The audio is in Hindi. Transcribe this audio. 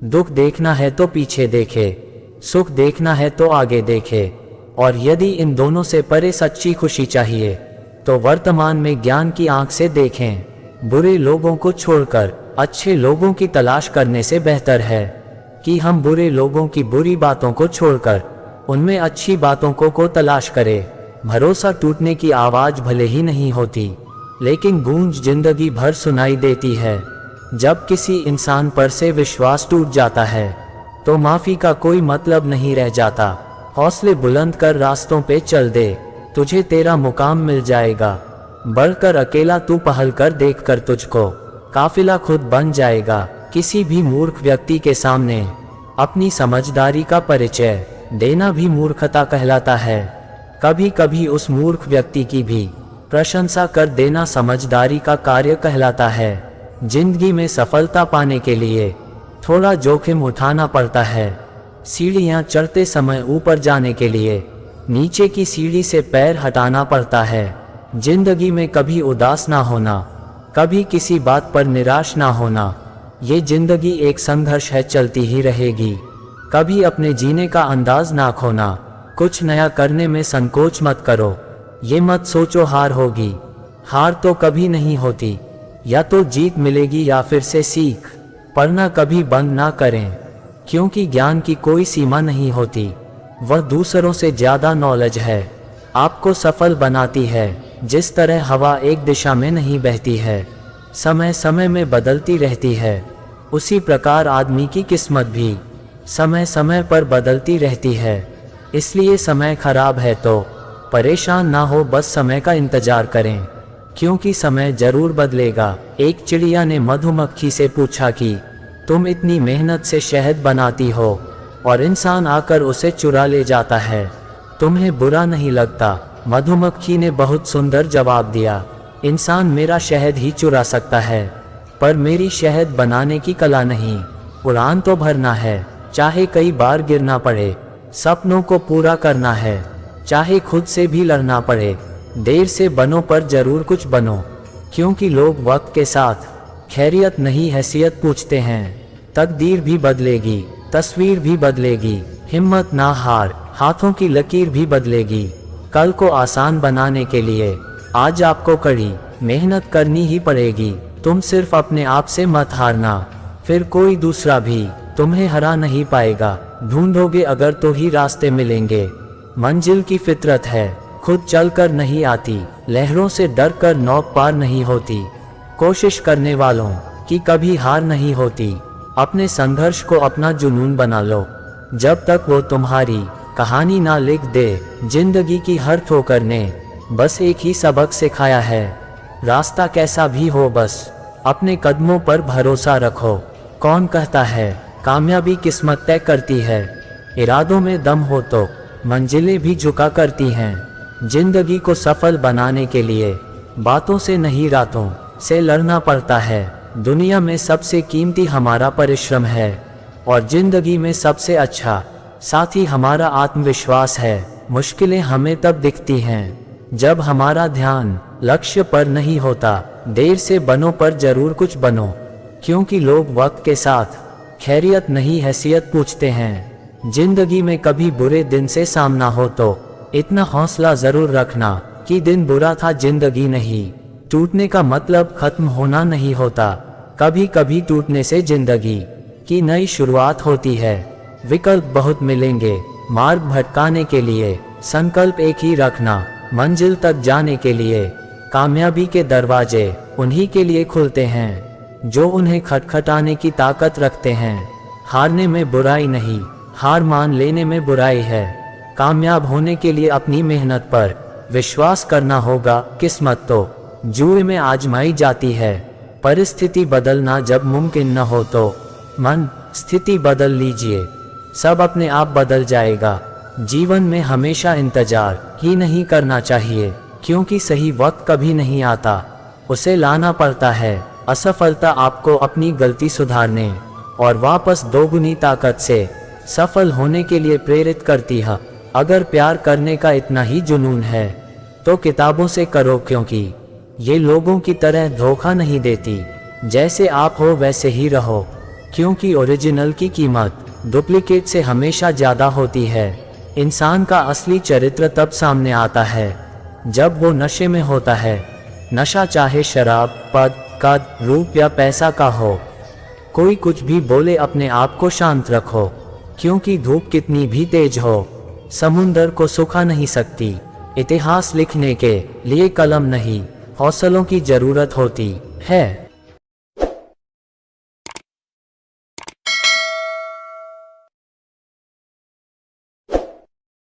दुख देखना है तो पीछे देखे, सुख देखना है तो आगे देखे। और यदि इन दोनों से परे सच्ची खुशी चाहिए तो वर्तमान में ज्ञान की आंख से देखें। बुरे लोगों को छोड़कर अच्छे लोगों की तलाश करने से बेहतर है कि हम बुरे लोगों की बुरी बातों को छोड़कर उनमें अच्छी बातों को तलाश करें। भरोसा टूटने की आवाज भले ही नहीं होती, लेकिन गूंज जिंदगी भर सुनाई देती है। जब किसी इंसान पर से विश्वास टूट जाता है तो माफी का कोई मतलब नहीं रह जाता। हौसले बुलंद कर रास्तों पे चल दे, तुझे तेरा मुकाम मिल जाएगा। बढ़कर अकेला तू पहल कर, देख कर तुझको काफिला खुद बन जाएगा। किसी भी मूर्ख व्यक्ति के सामने अपनी समझदारी का परिचय देना भी मूर्खता कहलाता है। कभी कभी उस मूर्ख व्यक्ति की भी प्रशंसा कर देना समझदारी का कार्य कहलाता है। जिंदगी में सफलता पाने के लिए थोड़ा जोखिम उठाना पड़ता है। सीढ़ियां चढ़ते समय ऊपर जाने के लिए नीचे की सीढ़ी से पैर हटाना पड़ता है। जिंदगी में कभी उदास ना होना, कभी किसी बात पर निराश ना होना। ये जिंदगी एक संघर्ष है, चलती ही रहेगी। कभी अपने जीने का अंदाज ना खोना। कुछ नया करने में संकोच मत करो। ये मत सोचो हार होगी, हार तो कभी नहीं होती। या तो जीत मिलेगी या फिर से सीख। पढ़ना कभी बंद ना करें, क्योंकि ज्ञान की कोई सीमा नहीं होती। वह दूसरों से ज्यादा नॉलेज है, आपको सफल बनाती है। जिस तरह हवा एक दिशा में नहीं बहती है, समय समय में बदलती रहती है, उसी प्रकार आदमी की किस्मत भी समय समय पर बदलती रहती है। इसलिए समय खराब है तो परेशान ना हो, बस समय का इंतजार करें, क्योंकि समय जरूर बदलेगा। एक चिड़िया ने मधुमक्खी से पूछा कि तुम इतनी मेहनत से शहद बनाती हो और इंसान आकर उसे चुरा ले जाता है, तुम्हें बुरा नहीं लगता? मधुमक्खी ने बहुत सुंदर जवाब दिया, इंसान मेरा शहद ही चुरा सकता है, पर मेरी शहद बनाने की कला नहीं। उड़ान तो भरना है, चाहे कई बार गिरना पड़े। सपनों को पूरा करना है, चाहे खुद से भी लड़ना पड़े। देर से बनो पर जरूर कुछ बनो, क्योंकि लोग वक्त के साथ खैरियत नहीं हैसियत पूछते हैं। तकदीर भी बदलेगी, तस्वीर भी बदलेगी, हिम्मत ना हार, हाथों की लकीर भी बदलेगी। कल को आसान बनाने के लिए आज आपको कड़ी मेहनत करनी ही पड़ेगी। तुम सिर्फ अपने आप से मत हारना, फिर कोई दूसरा भी तुम्हें हरा नहीं पाएगा। ढूंढोगे अगर तो ही रास्ते मिलेंगे। मंजिल की फितरत है, खुद चलकर नहीं आती। लहरों से डर कर नौक पार नहीं होती। कोशिश करने वालों की कभी हार नहीं होती। अपने संघर्ष को अपना जुनून बना लो, जब तक वो तुम्हारी कहानी ना लिख दे। जिंदगी की हर ठोकर ने बस एक ही सबक सिखाया है, रास्ता कैसा भी हो बस अपने कदमों पर भरोसा रखो। कौन कहता है कामयाबी किस्मत तय करती है? इरादों में दम हो तो मंजिलें भी झुका करती हैं। जिंदगी को सफल बनाने के लिए बातों से नहीं रातों से लड़ना पड़ता है। दुनिया में सबसे कीमती हमारा परिश्रम है, और जिंदगी में सबसे अच्छा साथी हमारा आत्मविश्वास है। मुश्किलें हमें तब दिखती हैं जब हमारा ध्यान लक्ष्य पर नहीं होता। देर से बनो पर जरूर कुछ बनो, क्योंकि लोग वक्त के साथ खैरियत नहीं हैसियत पूछते हैं। जिंदगी में कभी बुरे दिन से सामना हो तो इतना हौसला जरूर रखना कि दिन बुरा था, जिंदगी नहीं। टूटने का मतलब खत्म होना नहीं होता, कभी कभी टूटने से जिंदगी की नई शुरुआत होती है। विकल्प बहुत मिलेंगे मार्ग भटकाने के लिए, संकल्प एक ही रखना मंजिल तक जाने के लिए। कामयाबी के दरवाजे उन्हीं के लिए खुलते हैं जो उन्हें खटखटाने की ताकत रखते हैं। हारने में बुराई नहीं, हार मान लेने में बुराई है। कामयाब होने के लिए अपनी मेहनत पर विश्वास करना होगा। किस्मत तो जुए में आजमाई जाती है, परिस्थिति बदलना जब मुमकिन न हो तो मन स्थिति बदल लीजिए, सब अपने आप बदल जाएगा। जीवन में हमेशा इंतजार ही नहीं करना चाहिए, क्योंकि सही वक्त कभी नहीं आता, उसे लाना पड़ता है। असफलता आपको अपनी गलती सुधारने और वापस दोगुनी ताकत से सफल होने के लिए प्रेरित करती है। अगर प्यार करने का इतना ही जुनून है तो किताबों से करो, क्योंकि ये लोगों की तरह धोखा नहीं देती। जैसे आप हो वैसे ही रहो, क्योंकि ओरिजिनल की कीमत डुप्लीकेट से हमेशा ज़्यादा होती है। इंसान का असली चरित्र तब सामने आता है जब वो नशे में होता है। नशा चाहे शराब, पद, कद, रूप या पैसा का हो। कोई कुछ भी बोले, अपने आप को शांत रखो, क्योंकि धूप कितनी भी तेज हो समुंदर को सुखा नहीं सकती। इतिहास लिखने के लिए कलम नहीं, हौसलों की जरूरत होती है।